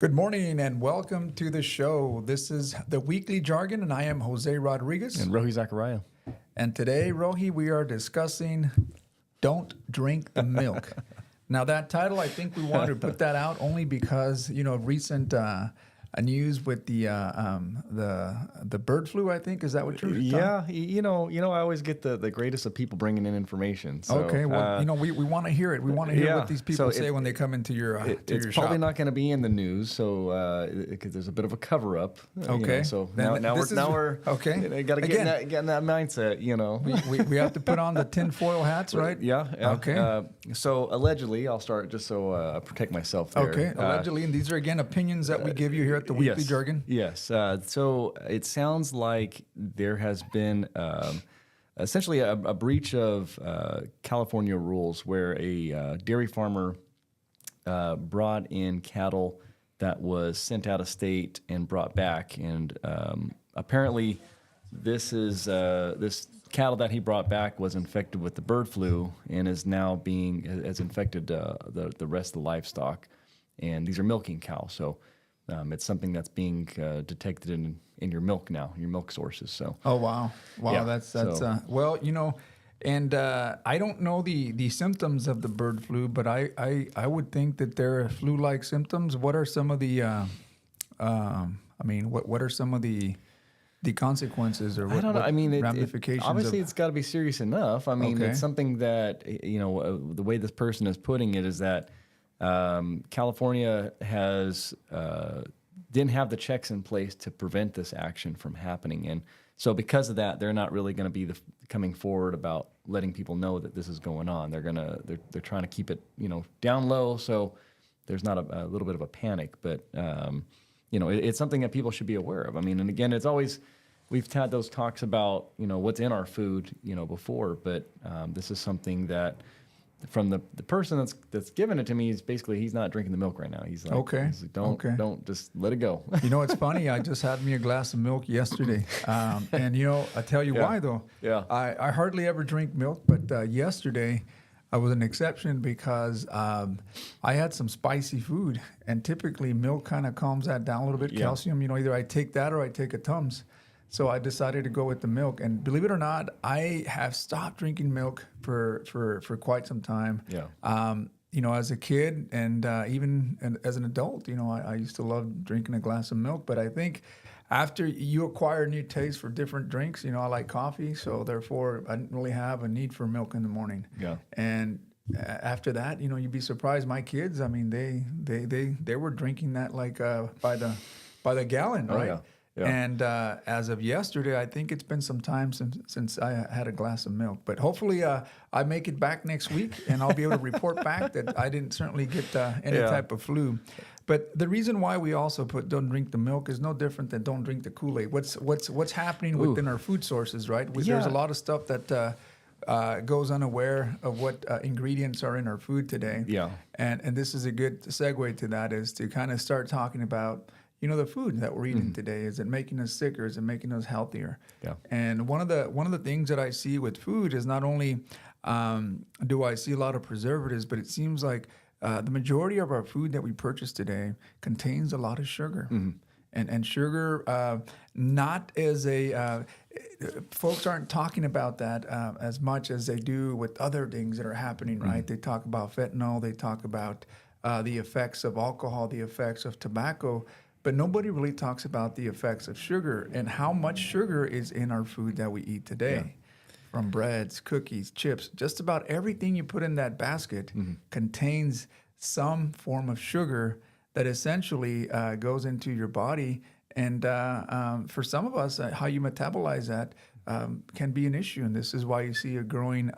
Good morning and welcome to the show. This is the Weekly Jargon, and I am Jose Rodriguez. And Rohi Zachariah. And today, Rohi, we are discussing Don't Drink the Milk. Now, that title, I think we wanted to put that out only because, recent news with the bird flu, I think. Is that what you're talking? Yeah, I always get the greatest of people bringing in information. So, okay, well, we want to hear it. We want to hear what these people say when they come into your it's your probably shop. not going to be in the news, so because there's a bit of a cover up. Okay. So Then now this we're is- okay. Got to get in that mindset. We have to put on the tinfoil hats, right? Yeah. Okay. So allegedly, I'll start just so I protect myself there. Okay, allegedly, and these are again opinions that we give you here at the Weekly Yes. Jargon. Yes. So it sounds like there has been essentially a breach of California rules where a dairy farmer brought in cattle that was sent out of state and brought back, and apparently this cattle that he brought back was infected with the bird flu and is now has infected the rest of the livestock, and these are milking cows. So it's something that's being detected in your milk now, your milk sources. So. Oh wow, Yeah, that's so- well, and I don't know the symptoms of the bird flu, but I would think that there are flu-like symptoms. What are some of the what are some of the consequences or what, I don't know. what I mean, ramifications? obviously of, it's got to be serious enough. I mean, Okay. it's something that the way this person is putting it is that California has didn't have the checks in place to prevent this action from happening, and so because of that, they're not really going to be coming forward about letting people know that this is going on. They're trying to keep it down low, so there's not a little bit of a panic, but it's something that people should be aware of. I mean, and again, it's always we've had those talks about what's in our food before, but this is something that from the person that's giving it to me is basically he's not drinking the milk right now. He's like, Okay. don't just let it go. It's funny. I just had me a glass of milk yesterday, and I tell you Yeah. why though. Yeah. I hardly ever drink milk, but yesterday I was an exception because I had some spicy food, and typically milk kind of calms that down a little bit. Yeah. Calcium, either I take that or I take a Tums. So I decided to go with the milk, and believe it or not, I have stopped drinking milk for quite some time. Yeah. As a kid and as an adult, I used to love drinking a glass of milk. But I think after you acquire a new taste for different drinks, I like coffee, so therefore I didn't really have a need for milk in the morning. Yeah. And after that, you'd be surprised. My kids, I mean, they were drinking that like by the gallon, Oh, right? yeah. Yeah. And as of yesterday, I think it's been some time since I had a glass of milk. But hopefully I make it back next week, and I'll be able to report back that I didn't certainly get any Yeah. type of flu. But the reason why we also put don't drink the milk is no different than don't drink the Kool-Aid. What's happening within our food sources, right? There's Yeah. a lot of stuff that goes unaware of what ingredients are in our food today. Yeah. And this is a good segue to that, is to kind of start talking about the food that we're eating today. Is it making us sicker? Is it making us healthier? Yeah. And one of the things that I see with food is not only do I see a lot of preservatives, but it seems like the majority of our food that we purchase today contains a lot of sugar. And sugar, not as folks aren't talking about that as much as they do with other things that are happening, right? They talk about fentanyl, they talk about the effects of alcohol, the effects of tobacco, but nobody really talks about the effects of sugar and how much sugar is in our food that we eat today. Yeah. From breads, cookies, chips, just about everything you put in that basket contains some form of sugar that essentially goes into your body. And for some of us, how you metabolize that can be an issue. And this is why you see a growing,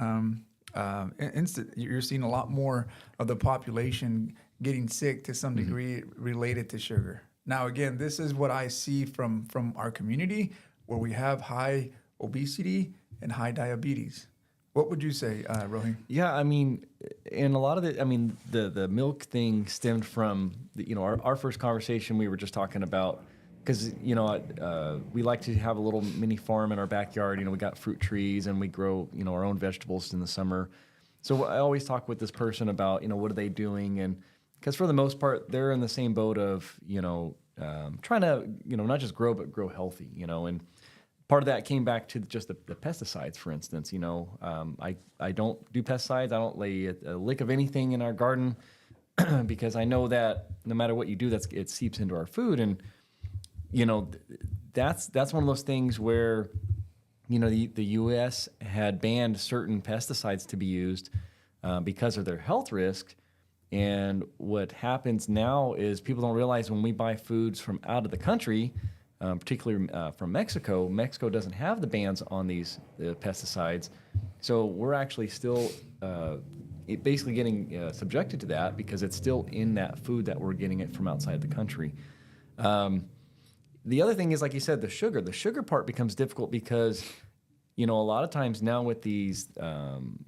you're seeing a lot more of the population getting sick to some degree related to sugar. Now, again, this is what I see from our community where we have high obesity and high diabetes. What would you say, Rohi? Yeah, I mean, and a lot of the milk thing stemmed from our first conversation. We were just talking about because we like to have a little mini farm in our backyard. We got fruit trees and we grow our own vegetables in the summer. So I always talk with this person about what are they doing, and because for the most part, they're in the same boat of, trying to, not just grow, but grow healthy, and part of that came back to just the pesticides, for instance. I don't do pesticides. I don't lay a lick of anything in our garden because I know that no matter what you do, it seeps into our food. And, that's one of those things where, the U.S. had banned certain pesticides to be used because of their health risk. And what happens now is people don't realize when we buy foods from out of the country, particularly from Mexico, Mexico doesn't have the bans on these pesticides. So we're actually still basically getting subjected to that because it's still in that food that we're getting it from outside the country. The other thing is, like you said, the sugar. The sugar part becomes difficult because, a lot of times now with these,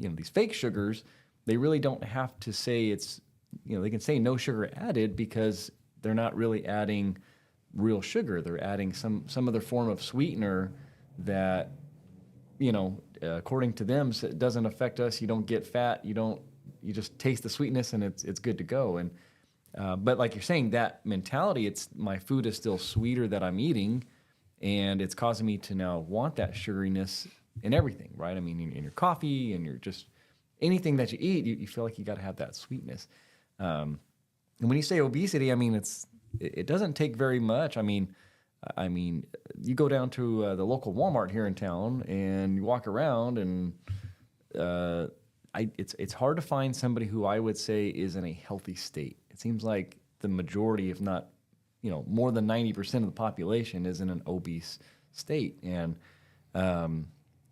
these fake sugars, they really don't have to say it's, they can say no sugar added because they're not really adding real sugar. They're adding some other form of sweetener that, according to them, it doesn't affect us. You don't get fat. You just taste the sweetness and it's good to go. And but like you're saying, that mentality, it's my food is still sweeter that I'm eating, and it's causing me to now want that sugariness in everything, right? I mean, in your coffee and your just anything that you eat, you feel like you got to have that sweetness. And when you say obesity, I mean, it doesn't take very much. I mean, you go down to the local Walmart here in town and you walk around, and it's hard to find somebody who I would say is in a healthy state. It seems like the majority, if not, more than 90% of the population is in an obese state, and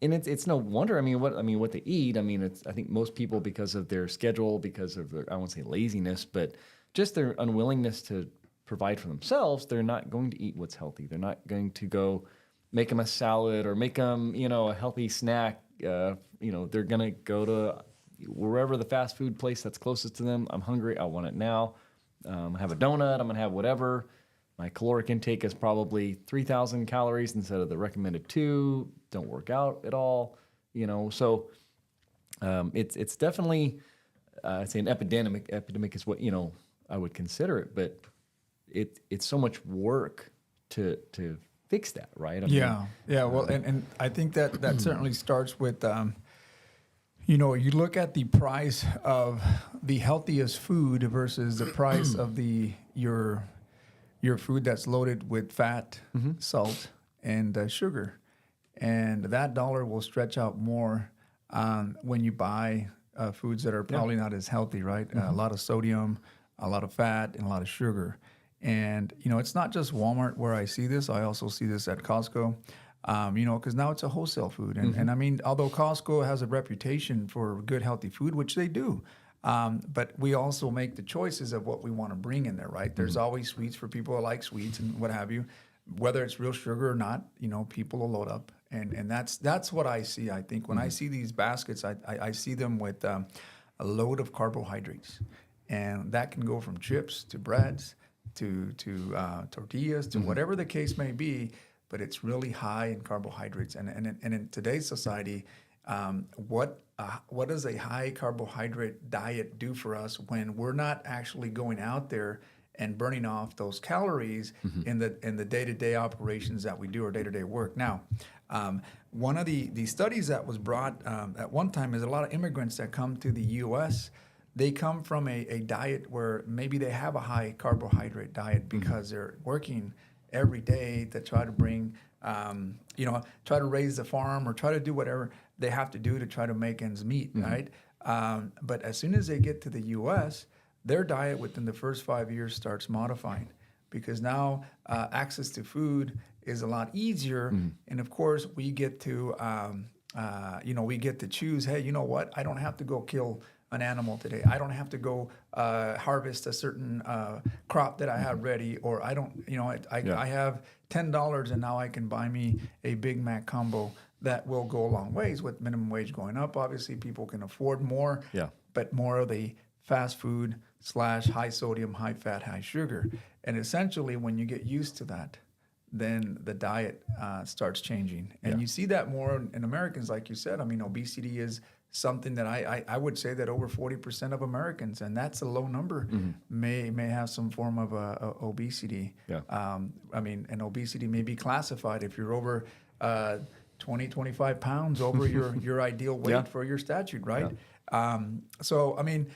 it's no wonder. I mean, what they eat. I mean, I think most people, because of their schedule, because of their, I won't say laziness, but just their unwillingness to provide for themselves, they're not going to eat what's healthy. They're not going to go make them a salad or make them, a healthy snack. They're going to go to wherever the fast food place that's closest to them. I'm hungry. I want it now. Have a donut. I'm going to have whatever. My caloric intake is probably 3,000 calories instead of the recommended 2. Don't work out at all. So it's definitely, I'd say an epidemic. Epidemic is what, I would consider it, but it's so much work to fix that, right? Yeah. Well, and I think that certainly starts with, you look at the price of the healthiest food versus the price of your food that's loaded with fat, salt, and sugar, and that dollar will stretch out more when you buy foods that are probably not as healthy, right? A lot of sodium, a lot of fat, and a lot of sugar. And, it's not just Walmart where I see this. I also see this at Costco, because now it's a wholesale food. And I mean, although Costco has a reputation for good, healthy food, which they do, but we also make the choices of what we want to bring in there, right? There's always sweets for people who like sweets and what have you. Whether it's real sugar or not, people will load up. And that's what I see. I think when I see these baskets, I see them with a load of carbohydrates. And that can go from chips to breads to tortillas to whatever the case may be, but it's really high in carbohydrates. And in today's society, what does a high carbohydrate diet do for us when we're not actually going out there and burning off those calories in the day-to-day operations that we do, or day-to-day work? Now, one of the studies that was brought at one time is a lot of immigrants that come to the U.S., they come from a diet where maybe they have a high carbohydrate diet because they're working every day to try to bring, try to raise the farm or try to do whatever they have to do to try to make ends meet, right? But as soon as they get to the U.S., their diet within the first 5 years starts modifying, because now access to food is a lot easier, and of course we get to, we get to choose. Hey, you know what? I don't have to go kill an animal today. I don't have to go harvest a certain crop that I have ready, or I don't, I have $10 and now I can buy me a Big Mac combo that will go a long ways. With minimum wage going up, obviously people can afford more, but more of the fast food / high sodium, high fat, high sugar. And essentially when you get used to that, then the diet starts changing. And you see that more in Americans, like you said. I mean, obesity is something that I would say that over 40% of Americans, and that's a low number, may have some form of obesity. Yeah. I mean, and obesity may be classified if you're over 20, 25 pounds over your ideal weight Yeah. for your statute, right? So, I mean,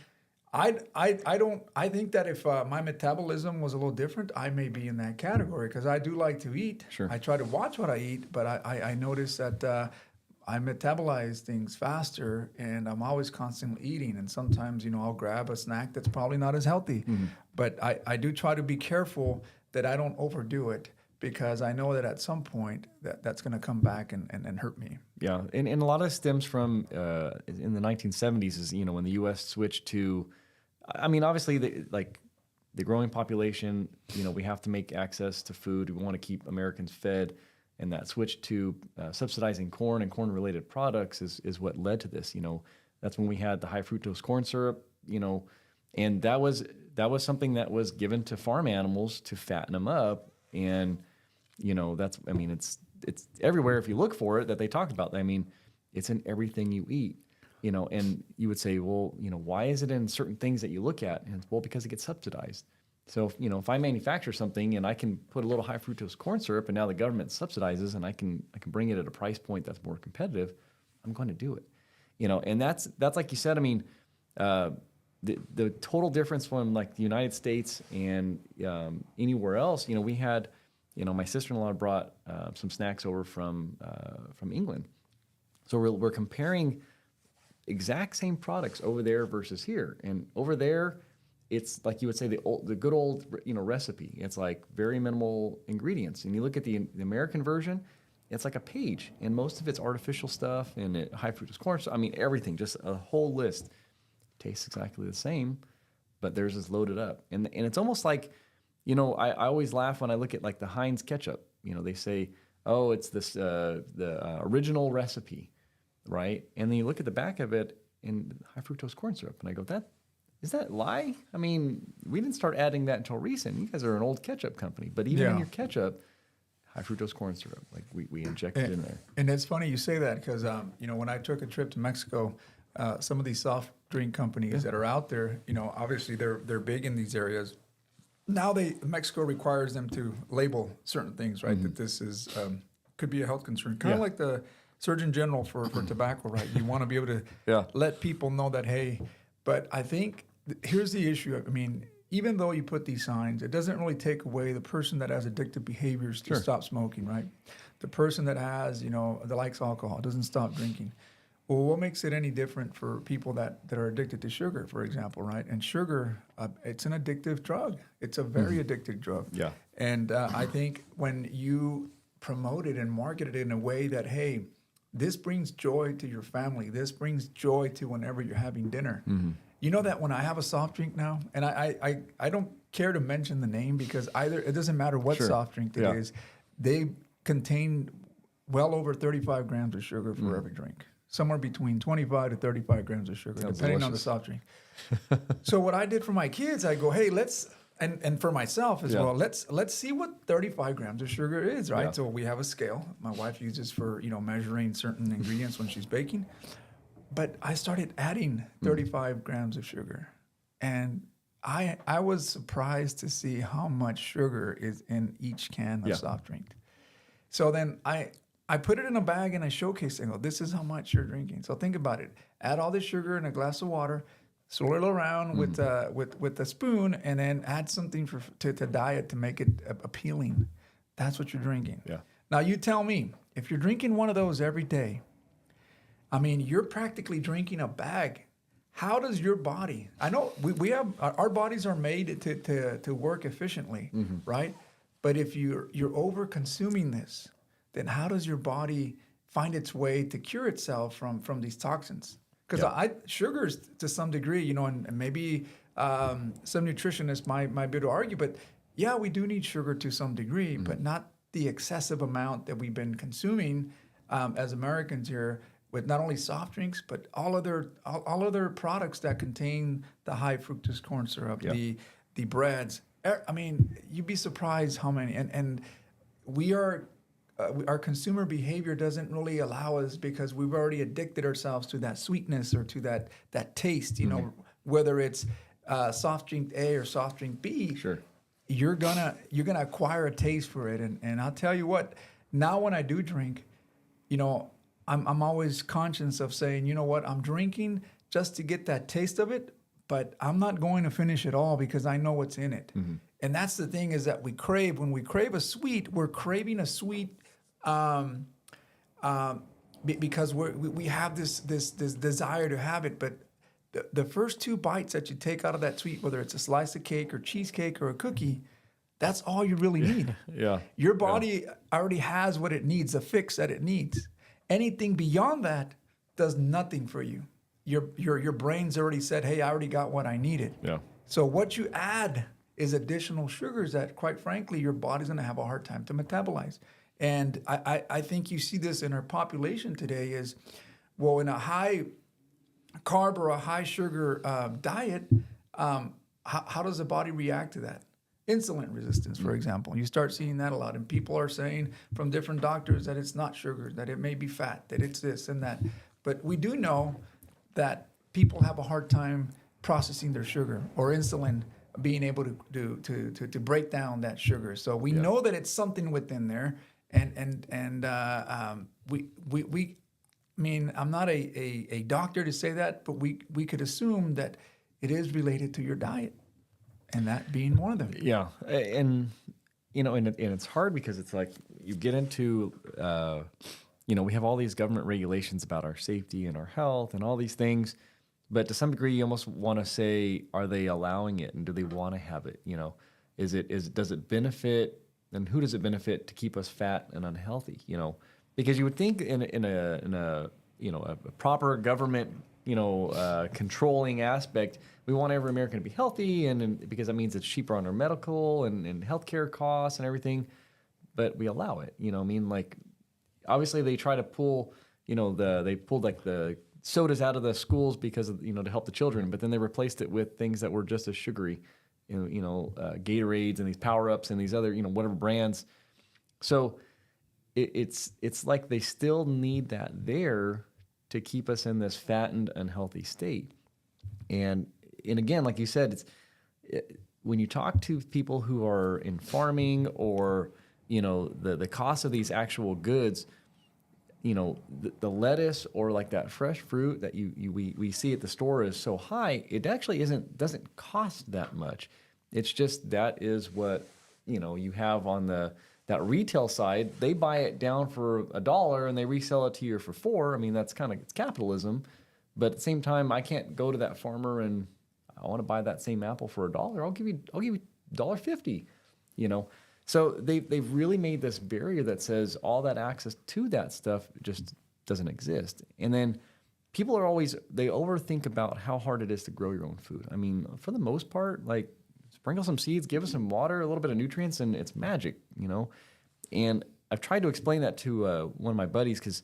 I think that if my metabolism was a little different, I may be in that category because I do like to eat. Sure. I try to watch what I eat, but I notice that I metabolize things faster, and I'm always constantly eating. And sometimes, you know, I'll grab a snack that's probably not as healthy. But I do try to be careful that I don't overdo it because I know that at some point that's going to come back and hurt me. Yeah, and a lot of it stems from in the 1970s is, you know, when the U.S. switched to, I mean, obviously, the growing population, you know, we have to make access to food. We want to keep Americans fed. And that switch to subsidizing corn and corn-related products is what led to this. You know, that's when we had the high fructose corn syrup. You know, and that was something that was given to farm animals to fatten them up. And you know, that's, I mean, it's everywhere if you look for it that they talked about. I mean, it's in everything you eat. You know, and you would say, well, you know, why is it in certain things that you look at? And it's, well, because it gets subsidized. So, you know, if I manufacture something and I can put a little high fructose corn syrup and now the government subsidizes and I can bring it at a price point that's more competitive, I'm going to do it. You know, and that's like you said, I mean, the total difference from like the United States and anywhere else, you know, we had, you know, my sister-in-law brought some snacks over from England. So we're comparing exact same products over there versus here. And over there, it's like you would say the good old, you know, recipe. It's like very minimal ingredients. And you look at the American version, it's like a page, and most of it's artificial stuff and high fructose corn. I mean, everything, just a whole list. Tastes exactly the same, but theirs is loaded up. And it's almost like, you know, I always laugh when I look at like the Heinz ketchup. You know, they say, oh, it's this the original recipe, right? And then you look at the back of it in high fructose corn syrup, and I go, is that lie? I mean, we didn't start adding that until recent. You guys are an old ketchup company, but even in your ketchup, high fructose corn syrup, like we inject it in there. And it's funny you say that because, you know, when I took a trip to Mexico, some of these soft drink companies that are out there, you know, obviously they're big in these areas. Now Mexico requires them to label certain things, right? That this is could be a health concern, kind of like the Surgeon General for tobacco, right? You want to be able to let people know that, hey, but I think here's the issue. I mean, even though you put these signs, it doesn't really take away the person that has addictive behaviors to stop smoking, right? The person that has, you know, that likes alcohol doesn't stop drinking. Well, what makes it any different for people that are addicted to sugar, for example, right? And sugar, it's an addictive drug. It's a very addictive drug. Yeah. And I think when you promote it and market it in a way that, hey, this brings joy to your family. This brings joy to whenever you're having dinner. You know that when I have a soft drink now, and I don't care to mention the name because either it doesn't matter what soft drink it is, they contain well over 35 grams of sugar for every drink. Somewhere between 25 to 35 grams of sugar, depending on the soft drink. So what I did for my kids, I go, hey, let's, and for myself as well, let's see what 35 grams of sugar is, right? So we have a scale my wife uses for, you know, measuring certain ingredients when she's baking. But I started adding 35 grams of sugar. And I was surprised to see how much sugar is in each can of soft drink. So then I put it in a bag and I showcase it and go, this is how much you're drinking. So think about it. Add all this sugar in a glass of water, swirl it around with a spoon, and then add something to diet to make it appealing. That's what you're drinking. Yeah. Now you tell me, if you're drinking one of those every day, I mean, you're practically drinking a bag. How does your body? I know we have our bodies are made to work efficiently, right? But if you're over consuming this, then how does your body find its way to cure itself from these toxins? Because sugars to some degree, you know, and maybe some nutritionists might be able to argue, but yeah, we do need sugar to some degree, but not the excessive amount that we've been consuming as Americans here. With not only soft drinks, but all other products that contain the high fructose corn syrup, the breads. I mean, you'd be surprised how many. And we are our consumer behavior doesn't really allow us because we've already addicted ourselves to that sweetness or to that taste. You know, whether it's soft drink A or soft drink B, Sure. you're gonna acquire a taste for it. And I'll tell you what, now when I do drink, you know, I'm always conscious of saying, you know what, I'm drinking just to get that taste of it, but I'm not going to finish it all because I know what's in it. And that's the thing, is that we crave, when we crave a sweet, we're craving a sweet because we have this desire to have it. But the first two bites that you take out of that sweet, whether it's a slice of cake or cheesecake or a cookie, that's all you really need. Yeah. Your body already has what it needs, the fix that it needs. Anything beyond that does nothing for you. Your brain's already said, hey, I already got what I needed. Yeah. So what you add is additional sugars that, quite frankly, your body's going to have a hard time to metabolize. And I think you see this in our population today is, well, in a high carb or a high sugar diet, how does the body react to that? Insulin resistance, for example. You start seeing that a lot. And people are saying from different doctors that it's not sugar, that it may be fat, that it's this and that. But we do know that people have a hard time processing their sugar or insulin being able to break down that sugar. So we know that it's something within there. We I mean, I'm not a doctor to say that, but we could assume that it is related to your diet, and that being one of them. Yeah, and you know, and it's hard because it's like you get into, you know, we have all these government regulations about our safety and our health and all these things, but to some degree, you almost want to say, are they allowing it, and do they want to have it? You know, does it benefit, and who does it benefit to keep us fat and unhealthy? You know, because you would think in a you know, a proper government, you know, controlling aspect, we want every American to be healthy, and because that means it's cheaper on our medical and healthcare costs and everything. But we allow it, you know. I mean, like, obviously they try to pull, you know, they pulled like the sodas out of the schools because of, you know, to help the children, but then they replaced it with things that were just as sugary, Gatorades and these Power Ups and these other, you know, whatever brands. So it's like they still need that there to keep us in this fattened, unhealthy state. And again, like you said, when you talk to people who are in farming or, you know, the cost of these actual goods, you know, the lettuce or like that fresh fruit that we see at the store is so high, it actually doesn't cost that much. It's just that is what, you know, you have on that retail side. They buy it down for $1 and they resell it to you for $4. I mean, that's kind of, it's capitalism. But at the same time, I can't go to that farmer and I want to buy that same apple for $1. I'll give you $1.50, you know. So they've really made this barrier that says all that access to that stuff just doesn't exist. And then people are they overthink about how hard it is to grow your own food. I mean, for the most part, like, sprinkle some seeds, give us some water, a little bit of nutrients, and it's magic, you know. And I've tried to explain that to one of my buddies because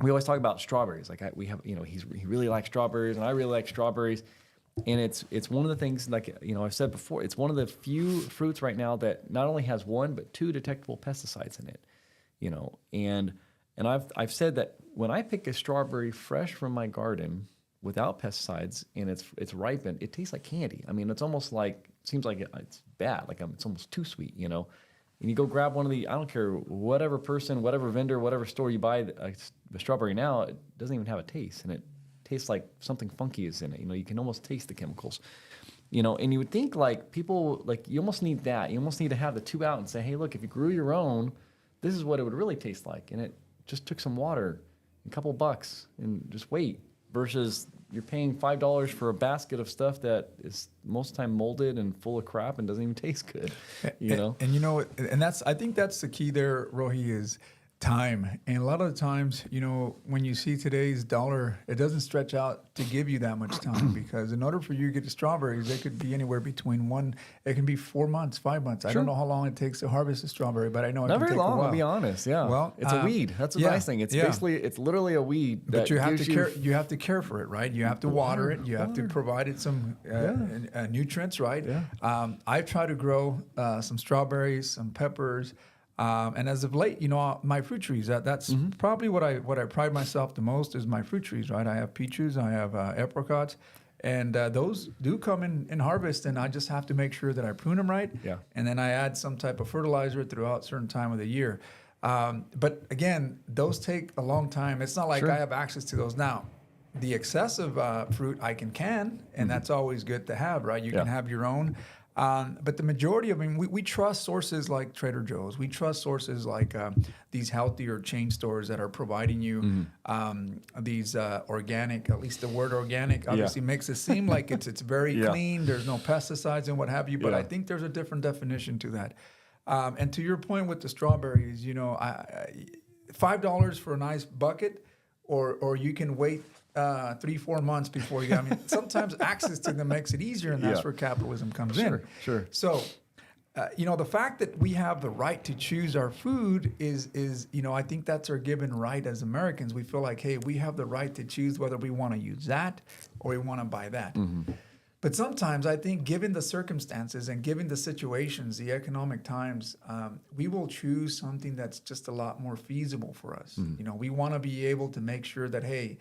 we always talk about strawberries. Like we have, you know, he really likes strawberries, and I really like strawberries. And it's one of the things, like, you know, I've said before, it's one of the few fruits right now that not only has 1 but 2 detectable pesticides in it, you know. And I've said that when I pick a strawberry fresh from my garden without pesticides and it's ripened, it tastes like candy. I mean, it's almost like, seems like it's bad, like it's almost too sweet, you know. And you go grab one of the, I don't care, whatever person, whatever vendor, whatever store you buy the strawberry now, it doesn't even have a taste, and it tastes like something funky is in it. You know, you can almost taste the chemicals, you know. And you would think, like, people, like, you almost need that. You almost need to have the 2 out and say, hey, look, if you grew your own, this is what it would really taste like. And it just took some water, a couple bucks, and just wait. Versus you're paying $5 for a basket of stuff that is most of the time molded and full of crap and doesn't even taste good, you know? And you know, and I think that's the key there, Rohi, is time. And a lot of the times, you know, when you see today's dollar, it doesn't stretch out to give you that much time, because in order for you to get the strawberries, they could be anywhere between it can be 4 months, 5 months. Sure. I don't know how long it takes to harvest a strawberry, but I know it Not can very take long, a while. I'll be honest. Yeah. Well, it's a weed. That's the nice thing. It's basically, it's literally a weed. But you have to gives care. You have to care for it, right? You have to water it. You have to provide it some nutrients, right? Yeah. I've tried to grow some strawberries, some peppers. And as of late, my fruit trees, that's probably what I pride myself the most is my fruit trees, right? I have peaches, I have apricots, and those do come in harvest, and I just have to make sure that I prune them right. Yeah. And then I add some type of fertilizer throughout a certain time of the year. But again, those take a long time. It's not like Sure. I have access to those now. The excessive fruit I can, and that's always good to have, right? You can Yeah. have your own. But the majority of them, we trust sources like Trader Joe's. We trust sources like these healthier chain stores that are providing you these organic, at least the word organic obviously makes it seem like it's very Yeah. clean. There's no pesticides and what have you. But Yeah. I think there's a different definition to that. And to your point with the strawberries, $5 for a nice bucket, or you can wait 3-4 months before you. I mean, sometimes access to them makes it easier, and that's Yeah. where capitalism comes Sure, in. sure. So, the fact that we have the right to choose our food is I think that's our given right as Americans. We feel like, hey, we have the right to choose whether we want to use that or we want to buy that. But sometimes I think, given the circumstances and given the situations, the economic times, we will choose something that's just a lot more feasible for us. We want to be able to make sure that, hey,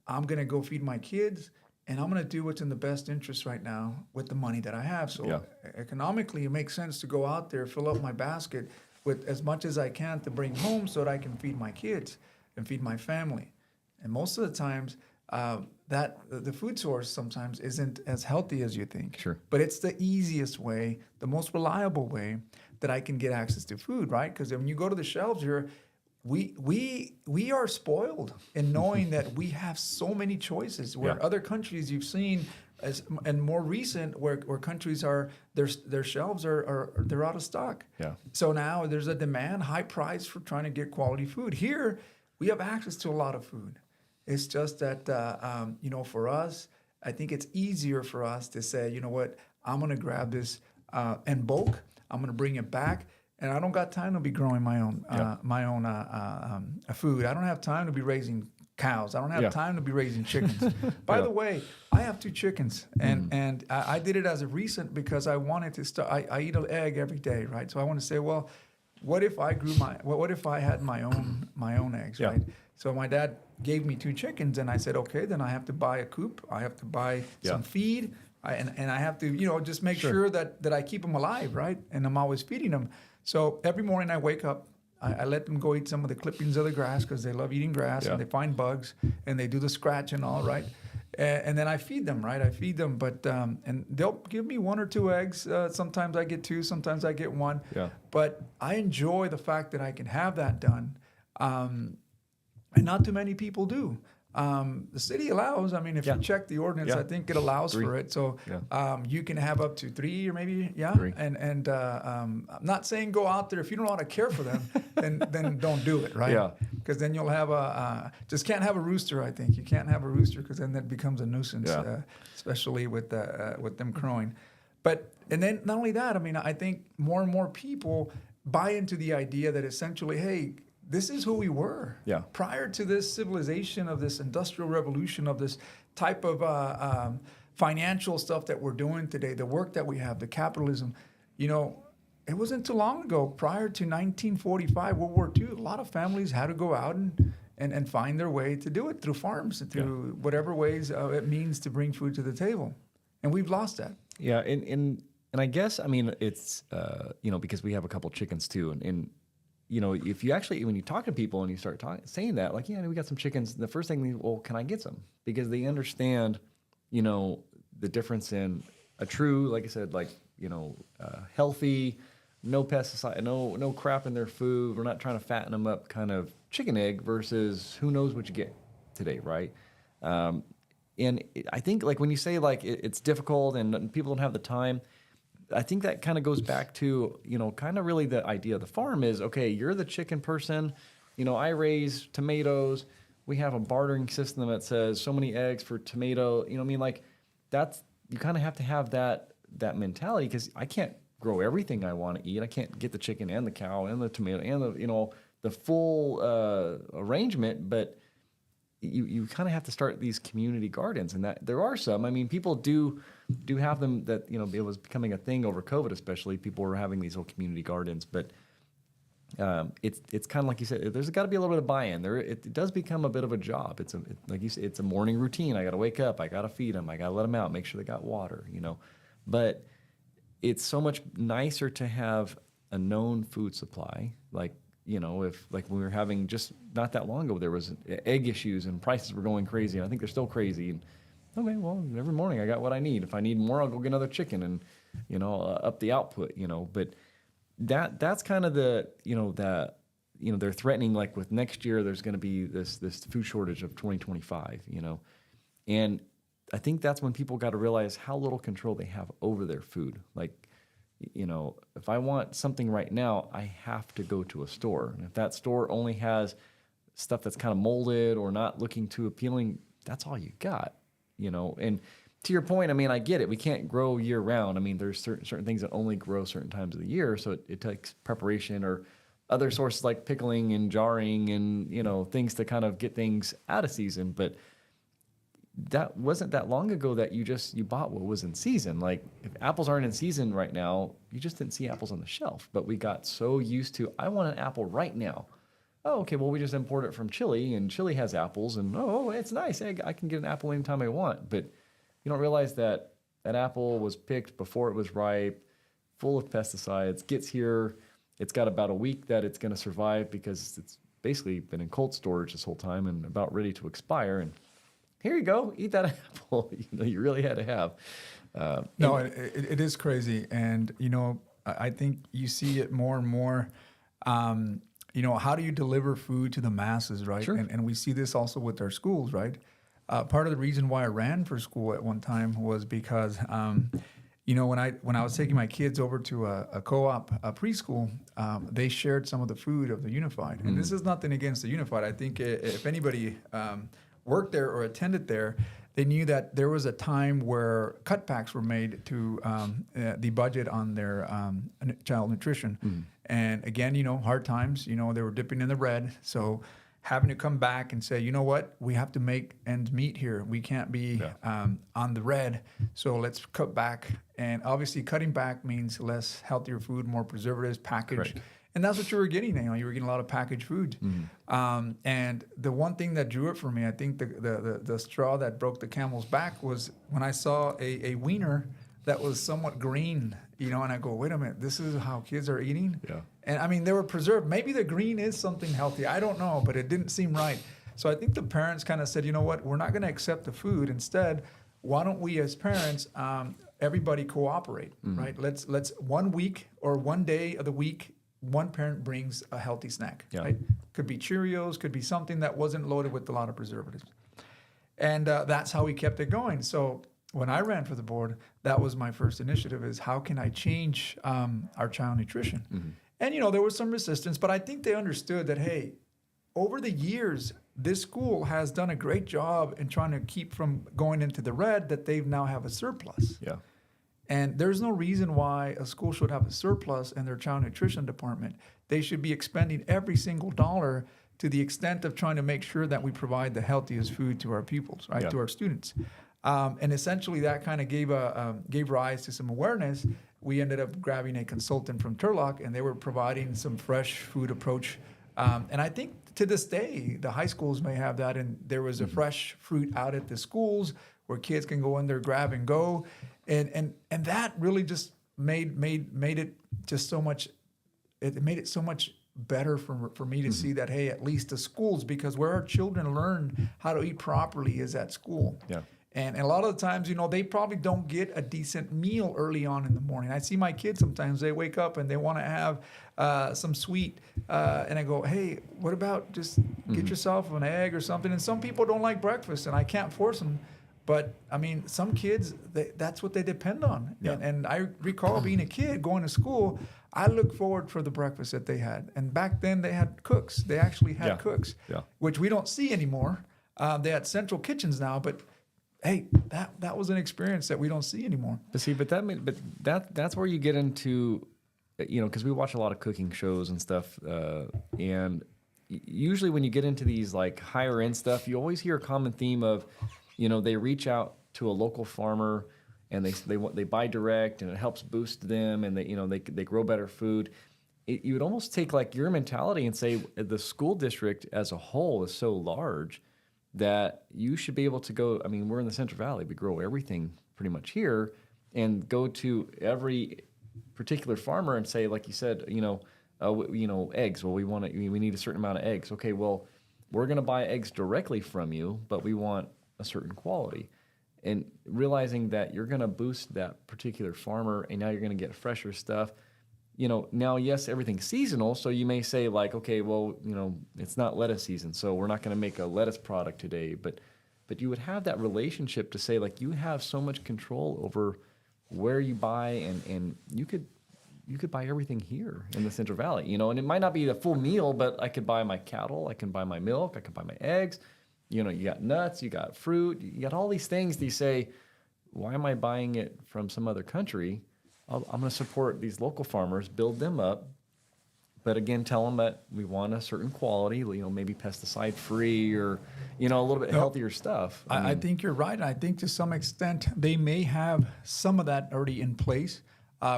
I'm going to go feed my kids, and I'm going to do what's in the best interest right now with the money that I have. So Yeah. economically, it makes sense to go out there, fill up my basket with as much as I can to bring home so that I can feed my kids and feed my family. And most of the times, that the food source sometimes isn't as healthy as you think. Sure. But it's the easiest way, the most reliable way that I can get access to food, right? Because when you go to the shelves here, we are spoiled in knowing that we have so many choices. Where Yeah. other countries you've seen, and more recent, where countries are their shelves are they're out of stock. Yeah. So now there's a demand, high price for trying to get quality food. Here, we have access to a lot of food. It's just that, for us, I think it's easier for us to say, you know what, I'm going to grab this in bulk. I'm going to bring it back. And I don't got time to be growing my own food. I don't have time to be raising cows. I don't have Yeah. time to be raising chickens. By the way, I have 2 chickens, and I did it as a recent because I wanted to start. I eat an egg every day, right? So I want to say, well, what if I what if I had my own eggs, Yeah. right? So my dad gave me 2 chickens, and I said, okay, then I have to buy a coop. I have to buy some feed, and I have to, just make sure that I keep them alive, right? And I'm always feeding them. So every morning I wake up, I let them go eat some of the clippings of the grass because they love eating grass, and they find bugs, and they do the scratch and all, right? And then I feed them, right? I feed them, but and they'll give me 1 or 2 eggs. Sometimes I get 2, sometimes I get 1. Yeah. But I enjoy the fact that I can have that done, and not too many people do. The city allows. I mean, if you check the ordinance, Yeah. I think it allows 3. for it. So you can have up to 3 or maybe 3. And I'm not saying go out there if you don't know how to care for them, then don't do it, right? Yeah. Because then you'll have just can't have a rooster. I think you can't have a rooster because then that becomes a nuisance, especially with them crowing. And then not only that, I mean, I think more and more people buy into the idea that essentially, hey, this is who we were. Yeah. Prior to this civilization of this industrial revolution, of this type of financial stuff that we're doing today, the work that we have, the capitalism, it wasn't too long ago, prior to 1945, World War II, a lot of families had to go out and find their way to do it through farms, through whatever ways it means to bring food to the table. And we've lost that. Yeah, and I guess, I mean, it's, because we have a couple chickens too, and if you actually, when you talk to people and you start saying that, like, we got some chickens, the first thing, well, can I get some? Because they understand, the difference in a true, like I said, healthy, no pesticide, no crap in their food. We're not trying to fatten them up kind of chicken egg versus who knows what you get today, right? And I think, like, when you say, like, it's difficult and people don't have the time, I think that kind of goes back to, kind of really the idea of the farm is, okay, you're the chicken person, I raise tomatoes. We have a bartering system that says so many eggs for tomato, that's, you kind of have to have that mentality, because I can't grow everything I want to eat. I can't get the chicken and the cow and the tomato and the full arrangement, but you kind of have to start these community gardens, and that there are some. I mean, people do have them. That it was becoming a thing over COVID, especially people were having these little community gardens. But it's kind of like you said. There's got to be a little bit of buy-in. It does become a bit of a job. Like you said, it's a morning routine. I got to wake up. I got to feed them. I got to let them out. Make sure they got water. But it's so much nicer to have a known food supply. Like if like when we were having just not that long ago, there was egg issues and prices were going crazy. And I think they're still crazy. And, okay, well, every morning I got what I need. If I need more, I'll go get another chicken and up the output. But that's kind of they're threatening, like with next year there's going to be this food shortage of 2025. And I think that's when people got to realize how little control they have over their food. Like, if I want something right now, I have to go to a store. And if that store only has stuff that's kind of molded or not looking too appealing, that's all you got. And to your point, I mean, I get it. We can't grow year round. I mean, there's certain things that only grow certain times of the year, so it takes preparation or other sources like pickling and jarring and things to kind of get things out of season. But that wasn't that long ago that you bought what was in season. Like if apples aren't in season right now, you just didn't see apples on the shelf. But we got so used to, I want an apple right now. Oh, okay, well, we just import it from Chile, and Chile has apples, and it's nice. I can get an apple anytime I want. But you don't realize that apple was picked before it was ripe, full of pesticides, gets here. It's got about a week that it's going to survive because it's basically been in cold storage this whole time and about ready to expire. And here you go, eat that apple. You really had to have. No, it is crazy. And, I think you see it more and more. How do you deliver food to the masses, right? Sure. And we see this also with our schools, right? Part of the reason why I ran for school at one time was because, when I was taking my kids over to a co-op, a preschool, they shared some of the food of the Unified. And this is nothing against the Unified. I think if anybody worked there or attended there, they knew that there was a time where cutbacks were made to the budget on their child nutrition. And again, hard times, they were dipping in the red. So having to come back and say, you know what, we have to make ends meet here. We can't be on the red. So let's cut back. And obviously cutting back means less healthier food, more preservatives, packaged. Correct. And that's what you were getting. You were getting a lot of packaged food. And the one thing that drew it for me, I think the straw that broke the camel's back was when I saw a wiener that was somewhat green, and I go, wait a minute, this is how kids are eating? Yeah. And I mean, they were preserved. Maybe the green is something healthy. I don't know, but it didn't seem right. So I think the parents kind of said, you know what, we're not going to accept the food. Instead, why don't we as parents, everybody cooperate, right? Let's 1 week or 1 day of the week, one parent brings a healthy snack, right? Could be Cheerios, could be something that wasn't loaded with a lot of preservatives. And that's how we kept it going. So when I ran for the board, that was my first initiative, is how can I change our child nutrition? And, there was some resistance, but I think they understood that, hey, over the years, this school has done a great job in trying to keep from going into the red, that they now have a surplus. Yeah. And there's no reason why a school should have a surplus in their child nutrition department. They should be expending every single dollar to the extent of trying to make sure that we provide the healthiest food to our pupils, right, to our students. And essentially that kind of gave rise to some awareness. We ended up grabbing a consultant from Turlock, and they were providing some fresh food approach. And I think to this day, the high schools may have that, and there was a fresh fruit out at the schools where kids can go in there, grab and go. And that really just made it just so much. It made it so much better for me to see that, hey, at least the schools, because where our children learn how to eat properly is at school. Yeah. And a lot of the times, they probably don't get a decent meal early on in the morning. I see my kids sometimes, they wake up and they want to have some sweet. And I go, hey, what about just get yourself an egg or something? And some people don't like breakfast, and I can't force them. But, I mean, some kids, that's what they depend on. Yeah. And I recall being a kid going to school, I look forward for the breakfast that they had. And back then they had cooks. They actually had cooks, which we don't see anymore. They had central kitchens now, but hey, that was an experience that we don't see anymore. But that's where you get into, because we watch a lot of cooking shows and stuff, and usually when you get into these like higher end stuff, you always hear a common theme of, they reach out to a local farmer and they buy direct, and it helps boost them, and they grow better food. you would almost take like your mentality and say the school district as a whole is so large that you should be able to go. I mean, we're in the Central Valley. We grow everything pretty much here, and go to every particular farmer and say, like you said, eggs. Well, we need a certain amount of eggs. Okay, well, we're going to buy eggs directly from you, but we want a certain quality. And realizing that you're going to boost that particular farmer, and now you're going to get fresher stuff. Now, yes, everything's seasonal, so you may say like, okay, well, it's not lettuce season, so we're not going to make a lettuce product today. But you would have that relationship to say like you have so much control over where you buy, and you could buy everything here in the Central Valley, and it might not be the full meal, but I could buy my cattle, I can buy my milk, I can buy my eggs. You got nuts, you got fruit, you got all these things that you say, why am I buying it from some other country? I'm going to support these local farmers, build them up, but again, tell them that we want a certain quality, maybe pesticide free or, a little bit healthier stuff. I think you're right. I think to some extent they may have some of that already in place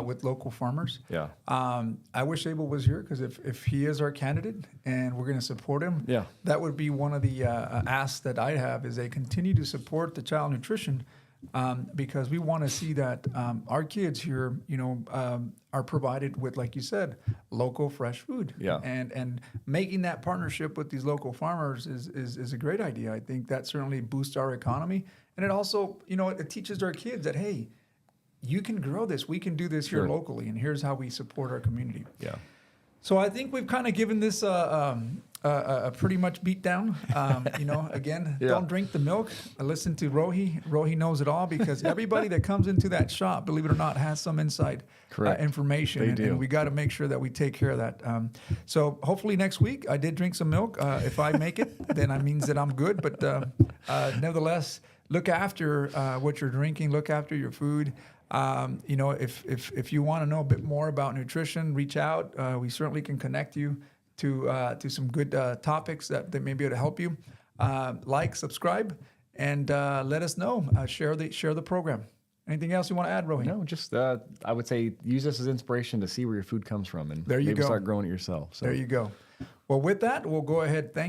with local farmers. Yeah. I wish Abel was here because if he is our candidate and we're going to support him, that would be one of the asks that I have is they continue to support the child nutrition because we want to see that our kids here, are provided with, like you said, local fresh food. Yeah. And making that partnership with these local farmers is a great idea. I think that certainly boosts our economy. And it also, it teaches our kids that, hey, you can grow this. We can do this here locally, and here's how we support our community. Yeah. So I think we've kind of given this a pretty much beat down. Again, don't drink the milk. Listen to Rohi. Rohi knows it all because everybody that comes into that shop, believe it or not, has some inside information. They do. And we got to make sure that we take care of that. So hopefully next week, I did drink some milk. If I make it, then that means that I'm good. But nevertheless, look after what you're drinking. Look after your food. If you want to know a bit more about nutrition, reach out. We certainly can connect you to some good topics that may be able to help you. Like, subscribe, and let us know. Share the program. Anything else you want to add, Rohi? No, just I would say use this as inspiration to see where your food comes from, and there you maybe go. Start growing it yourself. So. There you go. Well, with that, we'll go ahead. Thank